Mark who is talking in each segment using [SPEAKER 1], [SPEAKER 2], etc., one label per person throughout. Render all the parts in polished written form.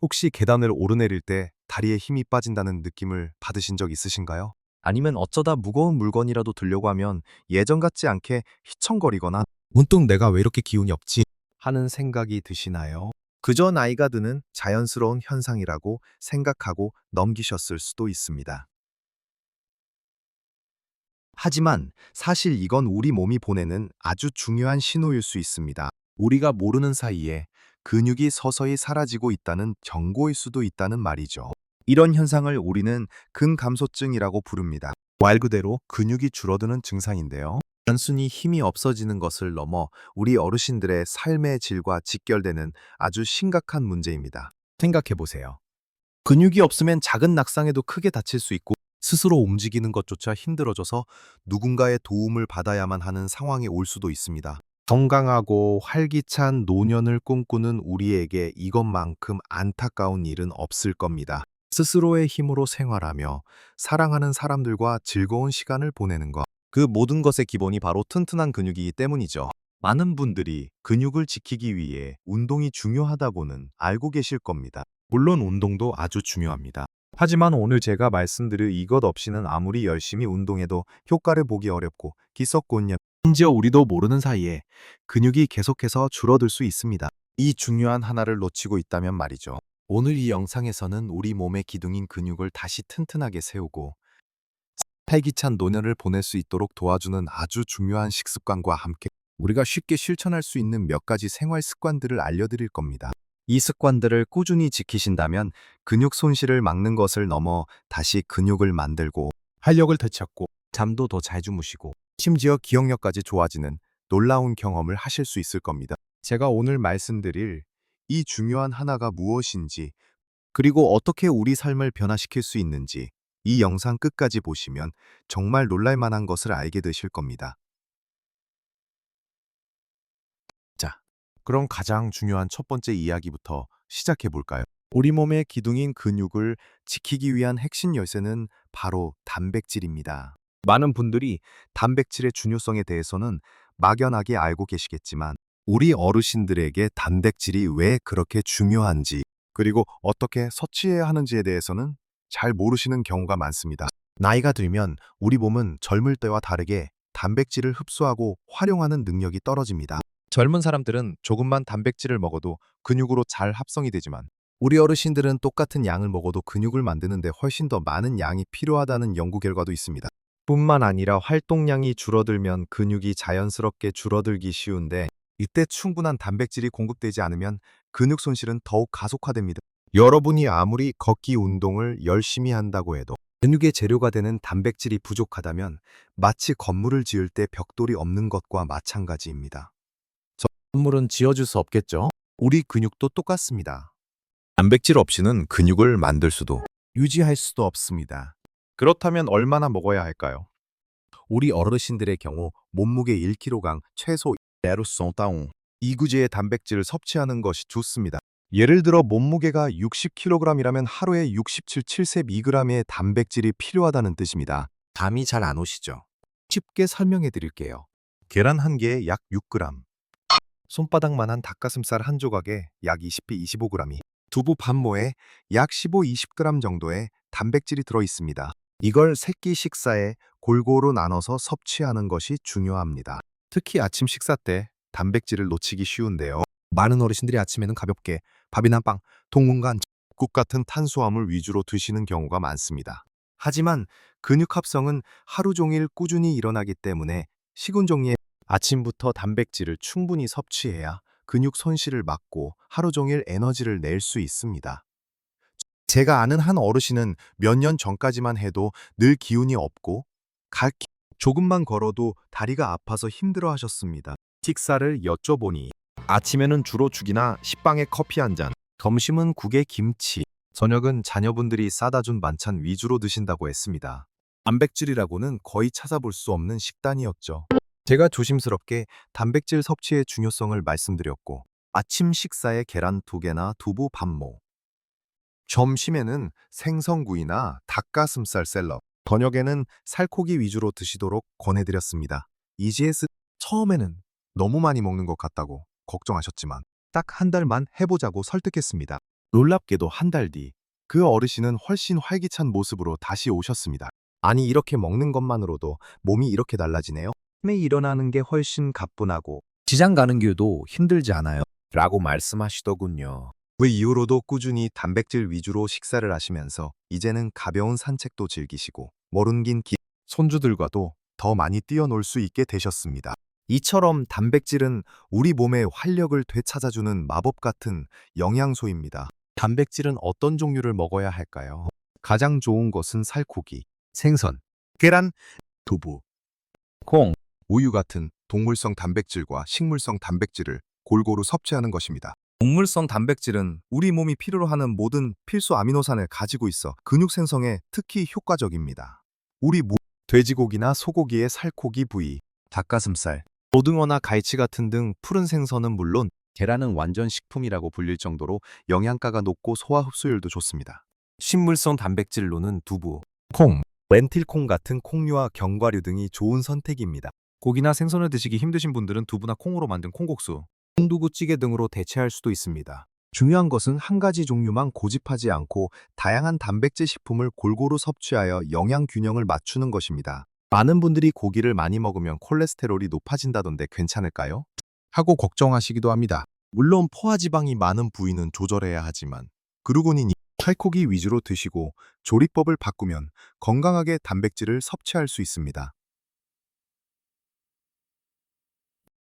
[SPEAKER 1] 혹시 계단을 오르내릴 때 다리에 힘이 빠진다는 느낌을 받으신 적 있으신가요? 아니면 어쩌다 무거운 물건이라도 들려고 하면 예전 같지 않게 휘청거리거나 문득 내가 왜 이렇게 기운이 없지? 하는 생각이 드시나요? 그저 나이가 드는 자연스러운 현상이라고 생각하고 넘기셨을 수도 있습니다. 하지만 사실 이건 우리 몸이 보내는 아주 중요한 신호일 수 있습니다. 우리가 모르는 사이에 근육이 서서히 사라지고 있다는 경고일 수도 있다는 말이죠. 이런 현상을 우리는 근감소증이라고 부릅니다. 말 그대로 근육이 줄어드는 증상인데요. 단순히 힘이 없어지는 것을 넘어 우리 어르신들의 삶의 질과 직결되는 아주 심각한 문제입니다. 생각해 보세요. 근육이 없으면 작은 낙상에도 크게 다칠 수 있고 스스로 움직이는 것조차 힘들어져서 누군가의 도움을 받아야만 하는 상황이 올 수도 있습니다. 건강하고 활기찬 노년을 꿈꾸는 우리에게 이것만큼 안타까운 일은 없을 겁니다. 스스로의 힘으로 생활하며 사랑하는 사람들과 즐거운 시간을 보내는 것. 그 모든 것의 기본이 바로 튼튼한 근육이기 때문이죠. 많은 분들이 근육을 지키기 위해 운동이 중요하다고는 알고 계실 겁니다. 물론 운동도 아주 중요합니다. 하지만 오늘 제가 말씀드릴 이것 없이는 아무리 열심히 운동해도 효과를 보기 어렵고 기썩곤냐 심지어 우리도 모르는 사이에 근육이 계속해서 줄어들 수 있습니다. 이 중요한 하나를 놓치고 있다면 말이죠. 오늘 이 영상에서는 우리 몸의 기둥인 근육을 다시 튼튼하게 세우고 활기찬 노년을 보낼 수 있도록 도와주는 아주 중요한 식습관과 함께 우리가 쉽게 실천할 수 있는 몇 가지 생활 습관들을 알려드릴 겁니다. 이 습관들을 꾸준히 지키신다면 근육 손실을 막는 것을 넘어 다시 근육을 만들고 활력을 되찾고 잠도 더 잘 주무시고 심지어 기억력까지 좋아지는 놀라운 경험을 하실 수 있을 겁니다. 제가 오늘 말씀드릴 이 중요한 하나가 무엇인지 그리고 어떻게 우리 삶을 변화시킬 수 있는지 이 영상 끝까지 보시면 정말 놀랄 만한 것을 알게 되실 겁니다. 자, 그럼 가장 중요한 첫 번째 이야기부터 시작해 볼까요? 우리 몸의 기둥인 근육을 지키기 위한 핵심 열쇠는 바로 단백질입니다. 많은 분들이 단백질의 중요성에 대해서는 막연하게 알고 계시겠지만 우리 어르신들에게 단백질이 왜 그렇게 중요한지 그리고 어떻게 섭취해야 하는지에 대해서는 잘 모르시는 경우가 많습니다. 나이가 들면 우리 몸은 젊을 때와 다르게 단백질을 흡수하고 활용하는 능력이 떨어집니다. 젊은 사람들은 조금만 단백질을 먹어도 근육으로 잘 합성이 되지만 우리 어르신들은 똑같은 양을 먹어도 근육을 만드는데 훨씬 더 많은 양이 필요하다는 연구 결과도 있습니다. 뿐만 아니라 활동량이 줄어들면 근육이 자연스럽게 줄어들기 쉬운데 이때 충분한 단백질이 공급되지 않으면 근육 손실은 더욱 가속화됩니다. 여러분이 아무리 걷기 운동을 열심히 한다고 해도 근육의 재료가 되는 단백질이 부족하다면 마치 건물을 지을 때 벽돌이 없는 것과 마찬가지입니다. 건물은 지어줄 수 없겠죠? 우리 근육도 똑같습니다. 단백질 없이는 근육을 만들 수도 유지할 수도 없습니다. 그렇다면 얼마나 먹어야 할까요? 우리 어르신들의 경우 몸무게 1kg 최소 1.5 이구제의 단백질을 섭취하는 것이 좋습니다. 예를 들어 몸무게가 60kg이라면 하루에 67.2g의 단백질이 필요하다는 뜻입니다. 감이 잘 안 오시죠? 쉽게 설명해 드릴게요. 계란 한 개에 약 6g, 손바닥만한 닭가슴살 한 조각에 약 20-25g이, 두부 반모에 약 15-20g 정도의 단백질이 들어 있습니다. 이걸 세끼 식사에 골고루 나눠서 섭취하는 것이 중요합니다. 특히 아침 식사 때 단백질을 놓치기 쉬운데요. 많은 어르신들이 아침에는 가볍게 밥이나 빵, 통곡간 국 같은 탄수화물 위주로 드시는 경우가 많습니다. 하지만 근육 합성은 하루 종일 꾸준히 일어나기 때문에 식은 종류에 아침부터 단백질을 충분히 섭취해야 근육 손실을 막고 하루 종일 에너지를 낼 수 있습니다. 제가 아는 한 어르신은 몇 년 전까지만 해도 늘 기운이 없고 조금만 걸어도 다리가 아파서 힘들어 하셨습니다. 식사를 여쭤보니 아침에는 주로 죽이나 식빵에 커피 한 잔, 점심은 국에 김치, 저녁은 자녀분들이 싸다 준 반찬 위주로 드신다고 했습니다. 단백질이라고는 거의 찾아볼 수 없는 식단이었죠. 제가 조심스럽게 단백질 섭취의 중요성을 말씀드렸고 아침 식사에 계란 2개나 두부 반모, 점심에는 생선구이나 닭가슴살 샐러드, 저녁에는 살코기 위주로 드시도록 권해드렸습니다. EGS 처음에는 너무 많이 먹는 것 같다고 걱정하셨지만 딱 한 달만 해보자고 설득했습니다. 놀랍게도 한 달 뒤, 그 어르신은 훨씬 활기찬 모습으로 다시 오셨습니다. 아니, 이렇게 먹는 것만으로도 몸이 이렇게 달라지네요. 매일 일어나는 게 훨씬 가뿐하고 시장 가는 길도 힘들지 않아요. 라고 말씀하시더군요. 그 이후로도 꾸준히 단백질 위주로 식사를 하시면서 이제는 가벼운 산책도 즐기시고 머른 긴 손주들과도 더 많이 뛰어놀 수 있게 되셨습니다. 이처럼 단백질은 우리 몸의 활력을 되찾아주는 마법 같은 영양소입니다. 단백질은 어떤 종류를 먹어야 할까요? 가장 좋은 것은 살코기, 생선, 계란, 두부, 콩, 우유 같은 동물성 단백질과 식물성 단백질을 골고루 섭취하는 것입니다. 동물성 단백질은 우리 몸이 필요로 하는 모든 필수 아미노산을 가지고 있어 근육 생성에 특히 효과적입니다. 돼지고기나 소고기의 살코기 부위, 닭가슴살, 고등어나 갈치 같은 등 푸른 생선은 물론 계란은 완전 식품이라고 불릴 정도로 영양가가 높고 소화 흡수율도 좋습니다. 식물성 단백질로는 두부, 콩, 렌틸콩 같은 콩류와 견과류 등이 좋은 선택입니다. 고기나 생선을 드시기 힘드신 분들은 두부나 콩으로 만든 콩국수, 콩두부찌개 등으로 대체할 수도 있습니다. 중요한 것은 한 가지 종류만 고집하지 않고 다양한 단백질 식품을 골고루 섭취하여 영양 균형을 맞추는 것입니다. 많은 분들이 고기를 많이 먹으면 콜레스테롤이 높아진다던데 괜찮을까요? 하고 걱정하시기도 합니다. 물론 포화지방이 많은 부위는 조절해야 하지만 그루고니 살코기 위주로 드시고 조리법을 바꾸면 건강하게 단백질을 섭취할 수 있습니다.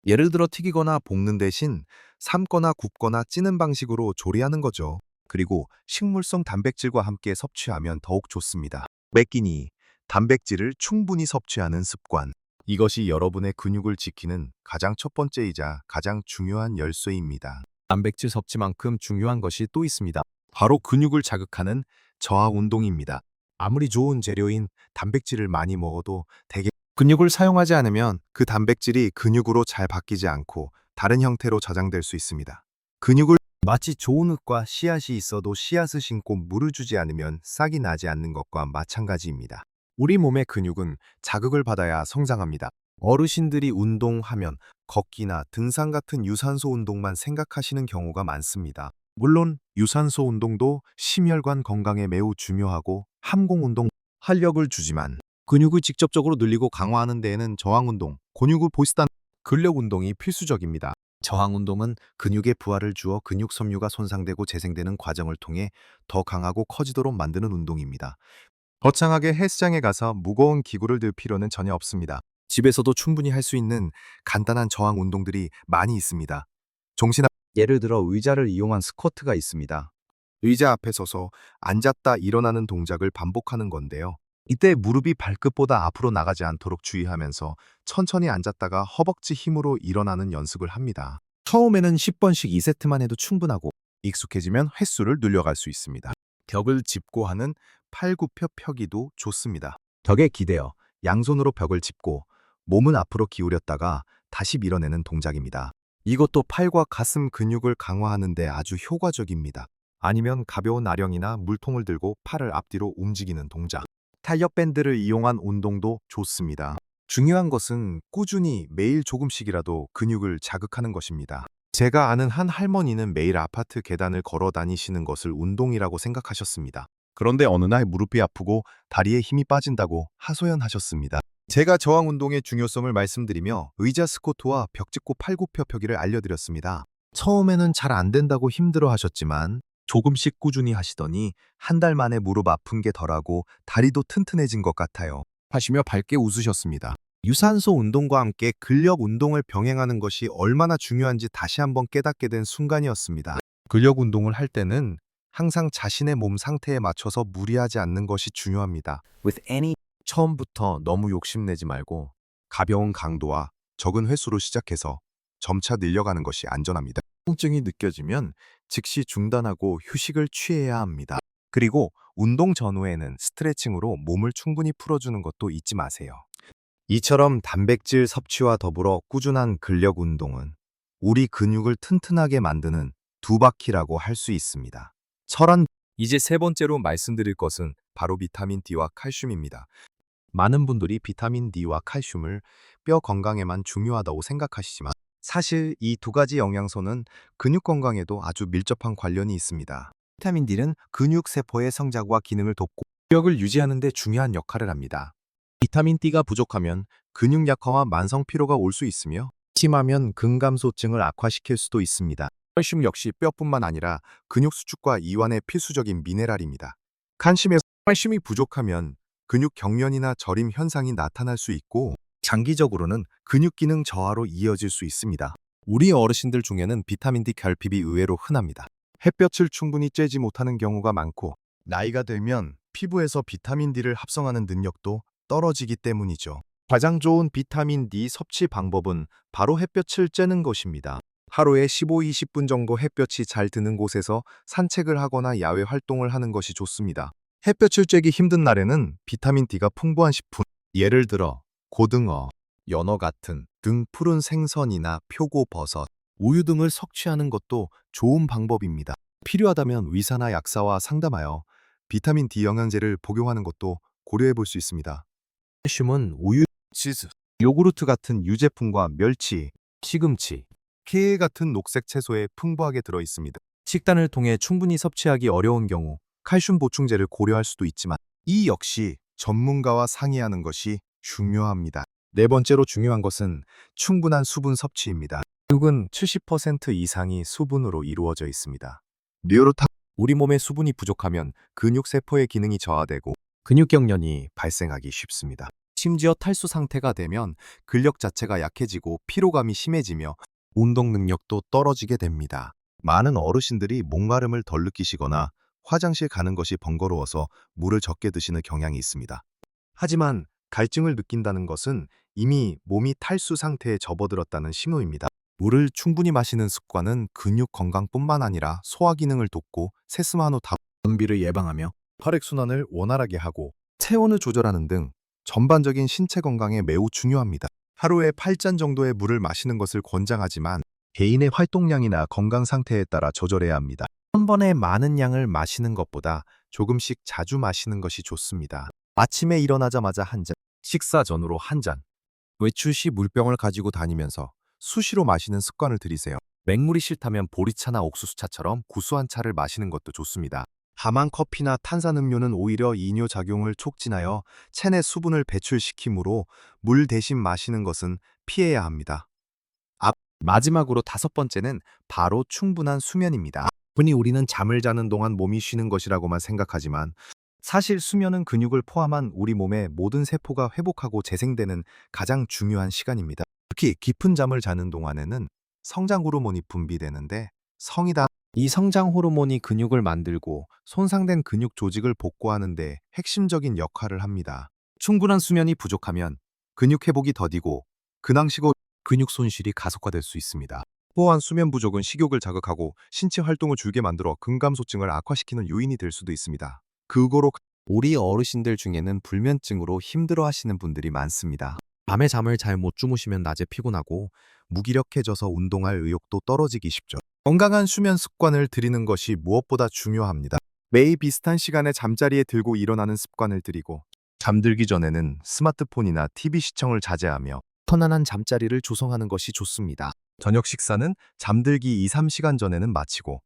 [SPEAKER 1] 예를 들어 튀기거나 볶는 대신 삶거나 굽거나 찌는 방식으로 조리하는 거죠. 그리고 식물성 단백질과 함께 섭취하면 더욱 좋습니다. 매 끼니 단백질을 충분히 섭취하는 습관. 이것이 여러분의 근육을 지키는 가장 첫 번째이자 가장 중요한 열쇠입니다. 단백질 섭취만큼 중요한 것이 또 있습니다. 바로 근육을 자극하는 저하 운동입니다. 아무리 좋은 재료인 단백질을 많이 먹어도 대개 근육을 사용하지 않으면 그 단백질이 근육으로 잘 바뀌지 않고 다른 형태로 저장될 수 있습니다. 근육을 마치 좋은 흙과 씨앗이 있어도 씨앗을 심고 물을 주지 않으면 싹이 나지 않는 것과 마찬가지입니다. 우리 몸의 근육은 자극을 받아야 성장합니다. 어르신들이 운동하면 걷기나 등산 같은 유산소 운동만 생각하시는 경우가 많습니다. 물론 유산소 운동도 심혈관 건강에 매우 중요하고 함공 운동, 활력을 주지만 근육을 직접적으로 늘리고 강화하는 데에는 저항 운동, 근육을 보스단 근력 운동이 필수적입니다. 저항 운동은 근육에 부하를 주어 근육 섬유가 손상되고 재생되는 과정을 통해 더 강하고 커지도록 만드는 운동입니다. 거창하게 헬스장에 가서 무거운 기구를 들 필요는 전혀 없습니다. 집에서도 충분히 할 수 있는 간단한 저항 운동들이 많이 있습니다. 예를 들어 의자를 이용한 스쿼트가 있습니다. 의자 앞에 서서 앉았다 일어나는 동작을 반복하는 건데요. 이때 무릎이 발끝보다 앞으로 나가지 않도록 주의하면서 천천히 앉았다가 허벅지 힘으로 일어나는 연습을 합니다. 처음에는 10번씩 2세트만 해도 충분하고 익숙해지면 횟수를 늘려갈 수 있습니다. 벽을 짚고 하는 팔굽혀 펴기도 좋습니다. 벽에 기대어 양손으로 벽을 짚고 몸은 앞으로 기울였다가 다시 밀어내는 동작입니다. 이것도 팔과 가슴 근육을 강화하는 데 아주 효과적입니다. 아니면 가벼운 아령이나 물통을 들고 팔을 앞뒤로 움직이는 동작. 탄력 밴드를 이용한 운동도 좋습니다. 중요한 것은 꾸준히 매일 조금씩이라도 근육을 자극하는 것입니다. 제가 아는 한 할머니는 매일 아파트 계단을 걸어 다니시는 것을 운동이라고 생각하셨습니다. 그런데 어느 날 무릎이 아프고 다리에 힘이 빠진다고 하소연하셨습니다. 제가 저항 운동의 중요성을 말씀드리며 의자 스쿼트와 벽 짚고 팔굽혀 펴기를 알려드렸습니다. 처음에는 잘 안 된다고 힘들어 하셨지만 조금씩 꾸준히 하시더니 한 달 만에 무릎 아픈 게 덜하고 다리도 튼튼해진 것 같아요. 하시며 밝게 웃으셨습니다. 유산소 운동과 함께 근력 운동을 병행하는 것이 얼마나 중요한지 다시 한번 깨닫게 된 순간이었습니다. 근력 운동을 할 때는 항상 자신의 몸 상태에 맞춰서 무리하지 않는 것이 중요합니다. 처음부터 너무 욕심내지 말고 가벼운 강도와 적은 횟수로 시작해서 점차 늘려가는 것이 안전합니다. 통증이 느껴지면 즉시 중단하고 휴식을 취해야 합니다. 그리고 운동 전후에는 스트레칭으로 몸을 충분히 풀어주는 것도 잊지 마세요. 이처럼 단백질 섭취와 더불어 꾸준한 근력 운동은 우리 근육을 튼튼하게 만드는 두 바퀴라고 할 수 있습니다. 이제 세 번째로 말씀드릴 것은 바로 비타민 D와 칼슘입니다. 많은 분들이 비타민 D와 칼슘을 뼈 건강에만 중요하다고 생각하시지만 사실 이 두 가지 영양소는 근육 건강에도 아주 밀접한 관련이 있습니다. 비타민 D는 근육 세포의 성장과 기능을 돕고 근력을 유지하는 데 중요한 역할을 합니다. 비타민 D가 부족하면 근육 약화와 만성 피로가 올 수 있으며 심하면 근감소증을 악화시킬 수도 있습니다. 칼슘 역시 뼈뿐만 아니라 근육 수축과 이완의 필수적인 미네랄입니다. 칼슘에서 칼슘이 부족하면 근육 경련이나 저림 현상이 나타날 수 있고 장기적으로는 근육 기능 저하로 이어질 수 있습니다. 우리 어르신들 중에는 비타민 D 결핍이 의외로 흔합니다. 햇볕을 충분히 쬐지 못하는 경우가 많고 나이가 들면 피부에서 비타민 D를 합성하는 능력도 떨어지기 때문이죠. 가장 좋은 비타민 D 섭취 방법은 바로 햇볕을 쬐는 것입니다. 하루에 15-20분 정도 햇볕이 잘 드는 곳에서 산책을 하거나 야외 활동을 하는 것이 좋습니다. 햇볕을 쬐기 힘든 날에는 비타민 D가 풍부한 식품, 예를 들어 고등어, 연어 같은 등 푸른 생선이나 표고버섯, 우유 등을 섭취하는 것도 좋은 방법입니다. 필요하다면 의사나 약사와 상담하여 비타민 D 영양제를 복용하는 것도 고려해 볼 수 있습니다. 칼슘은 우유, 치즈, 요구르트 같은 유제품과 멸치, 시금치, 케일 같은 녹색 채소에 풍부하게 들어 있습니다. 식단을 통해 충분히 섭취하기 어려운 경우 칼슘 보충제를 고려할 수도 있지만 이 역시 전문가와 상의하는 것이 중요합니다. 네 번째로 중요한 것은 충분한 수분 섭취입니다. 근육은 70% 이상이 수분으로 이루어져 있습니다. 우리 몸에 수분이 부족하면 근육 세포의 기능이 저하되고 근육경련이 발생하기 쉽습니다. 심지어 탈수 상태가 되면 근력 자체가 약해지고 피로감이 심해지며 운동 능력도 떨어지게 됩니다. 많은 어르신들이 목마름을 덜 느끼시거나 화장실 가는 것이 번거로워서 물을 적게 드시는 경향이 있습니다. 하지만 갈증을 느낀다는 것은 이미 몸이 탈수 상태에 접어들었다는 신호입니다. 물을 충분히 마시는 습관은 근육 건강뿐만 아니라 소화 기능을 돕고 세스만 후 변비를 예방하며 혈액순환을 원활하게 하고 체온을 조절하는 등 전반적인 신체 건강에 매우 중요합니다. 하루에 8잔 정도의 물을 마시는 것을 권장하지만 개인의 활동량이나 건강 상태에 따라 조절해야 합니다. 한 번에 많은 양을 마시는 것보다 조금씩 자주 마시는 것이 좋습니다. 아침에 일어나자마자 한 잔, 식사 전후로 한 잔, 외출 시 물병을 가지고 다니면서 수시로 마시는 습관을 들이세요. 맹물이 싫다면 보리차나 옥수수차처럼 구수한 차를 마시는 것도 좋습니다. 다만 커피나 탄산음료는 오히려 이뇨 작용을 촉진하여 체내 수분을 배출시키므로 물 대신 마시는 것은 피해야 합니다. 마지막으로 다섯 번째는 바로 충분한 수면입니다. 흔히 우리는 잠을 자는 동안 몸이 쉬는 것이라고만 생각하지만 사실 수면은 근육을 포함한 우리 몸의 모든 세포가 회복하고 재생되는 가장 중요한 시간입니다. 특히 깊은 잠을 자는 동안에는 성장 호르몬이 분비되는데 이 성장 호르몬이 근육을 만들고 손상된 근육 조직을 복구하는 데 핵심적인 역할을 합니다. 충분한 수면이 부족하면 근육 회복이 더디고 근황시고 근육 손실이 가속화될 수 있습니다. 또한 수면 부족은 식욕을 자극하고 신체 활동을 줄게 만들어 근감소증을 악화시키는 요인이 될 수도 있습니다. 우리 어르신들 중에는 불면증으로 힘들어하시는 분들이 많습니다. 밤에 잠을 잘 못 주무시면 낮에 피곤하고 무기력해져서 운동할 의욕도 떨어지기 쉽죠. 건강한 수면 습관을 들이는 것이 무엇보다 중요합니다. 매일 비슷한 시간에 잠자리에 들고 일어나는 습관을 들이고 잠들기 전에는 스마트폰이나 TV 시청을 자제하며 편안한 잠자리를 조성하는 것이 좋습니다. 저녁 식사는 잠들기 2-3시간 전에는 마치고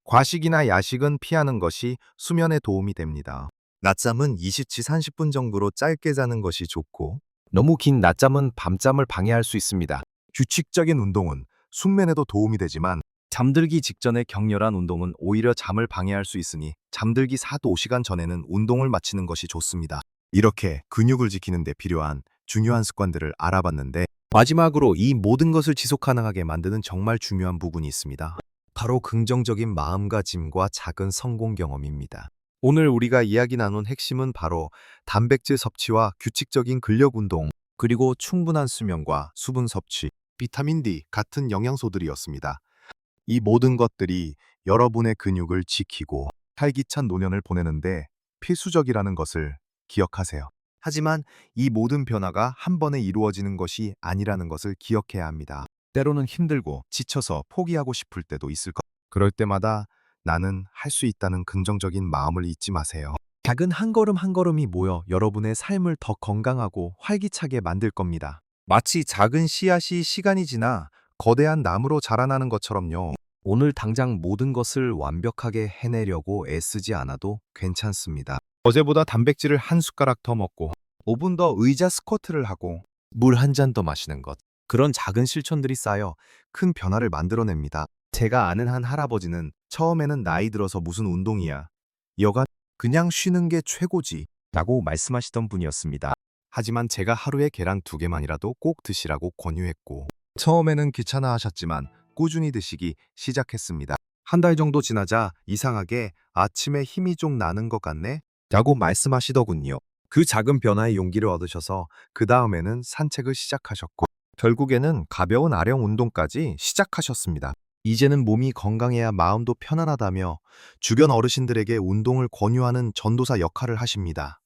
[SPEAKER 1] 과식이나 야식은 피하는 것이 수면에 도움이 됩니다. 낮잠은 20-30분 정도로 짧게 자는 것이 좋고 너무 긴 낮잠은 밤잠을 방해할 수 있습니다. 규칙적인 운동은 숙면에도 도움이 되지만 잠들기 직전의 격렬한 운동은 오히려 잠을 방해할 수 있으니 잠들기 4-5시간 전에는 운동을 마치는 것이 좋습니다. 이렇게 근육을 지키는 데 필요한 중요한 습관들을 알아봤는데 마지막으로 이 모든 것을 지속 가능하게 만드는 정말 중요한 부분이 있습니다. 바로 긍정적인 마음가짐과 작은 성공 경험입니다. 오늘 우리가 이야기 나눈 핵심은 바로 단백질 섭취와 규칙적인 근력 운동, 그리고 충분한 수면과 수분 섭취, 비타민 D 같은 영양소들이었습니다. 이 모든 것들이 여러분의 근육을 지키고 활기찬 노년을 보내는데 필수적이라는 것을 기억하세요. 하지만 이 모든 변화가 한 번에 이루어지는 것이 아니라는 것을 기억해야 합니다. 때로는 힘들고 지쳐서 포기하고 싶을 때도 있을 것. 그럴 때마다 나는 할 수 있다는 긍정적인 마음을 잊지 마세요. 작은 한 걸음 한 걸음이 모여 여러분의 삶을 더 건강하고 활기차게 만들 겁니다. 마치 작은 씨앗이 시간이 지나 거대한 나무로 자라나는 것처럼요. 오늘 당장 모든 것을 완벽하게 해내려고 애쓰지 않아도 괜찮습니다. 어제보다 단백질을 한 숟가락 더 먹고 5분 더 의자 스쿼트를 하고 물 한 잔 더 마시는 것. 그런 작은 실천들이 쌓여 큰 변화를 만들어냅니다. 제가 아는 한 할아버지는 처음에는 나이 들어서 무슨 운동이야. 여간 그냥 쉬는 게 최고지. 라고 말씀하시던 분이었습니다. 하지만 제가 하루에 계란 2개만이라도 꼭 드시라고 권유했고 처음에는 귀찮아 하셨지만 꾸준히 드시기 시작했습니다. 한 달 정도 지나자 이상하게 아침에 힘이 좀 나는 것 같네? 라고 말씀하시더군요. 그 작은 변화에 용기를 얻으셔서 그 다음에는 산책을 시작하셨고 결국에는 가벼운 아령 운동까지 시작하셨습니다. 이제는 몸이 건강해야 마음도 편안하다며 주변 어르신들에게 운동을 권유하는 전도사 역할을 하십니다.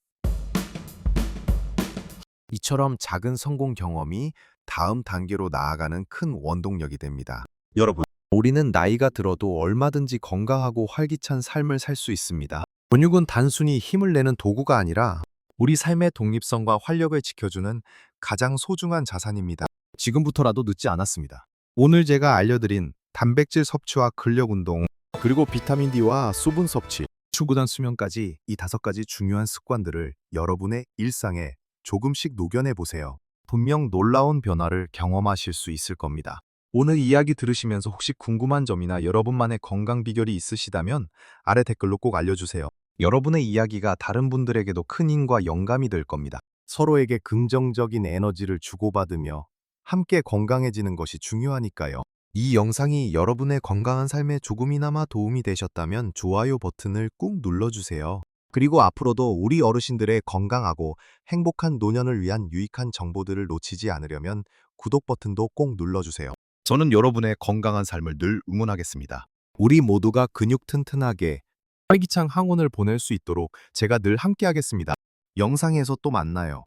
[SPEAKER 1] 이처럼 작은 성공 경험이 다음 단계로 나아가는 큰 원동력이 됩니다. 여러분, 우리는 나이가 들어도 얼마든지 건강하고 활기찬 삶을 살 수 있습니다. 근육은 단순히 힘을 내는 도구가 아니라 우리 삶의 독립성과 활력을 지켜주는 가장 소중한 자산입니다. 지금부터라도 늦지 않았습니다. 오늘 제가 알려드린 단백질 섭취와 근력 운동, 그리고 비타민 D와 수분 섭취, 충분한 수면까지 이 5가지 중요한 습관들을 여러분의 일상에 조금씩 녹여내 보세요. 분명 놀라운 변화를 경험하실 수 있을 겁니다. 오늘 이야기 들으시면서 혹시 궁금한 점이나 여러분만의 건강 비결이 있으시다면 아래 댓글로 꼭 알려주세요. 여러분의 이야기가 다른 분들에게도 큰 힘과 영감이 될 겁니다. 서로에게 긍정적인 에너지를 주고받으며 함께 건강해지는 것이 중요하니까요. 이 영상이 여러분의 건강한 삶에 조금이나마 도움이 되셨다면 좋아요 버튼을 꾹 눌러주세요. 그리고 앞으로도 우리 어르신들의 건강하고 행복한 노년을 위한 유익한 정보들을 놓치지 않으려면 구독 버튼도 꼭 눌러주세요. 저는 여러분의 건강한 삶을 늘 응원하겠습니다. 우리 모두가 근육 튼튼하게 활기찬 항원을 보낼 수 있도록 제가 늘 함께하겠습니다. 영상에서 또 만나요.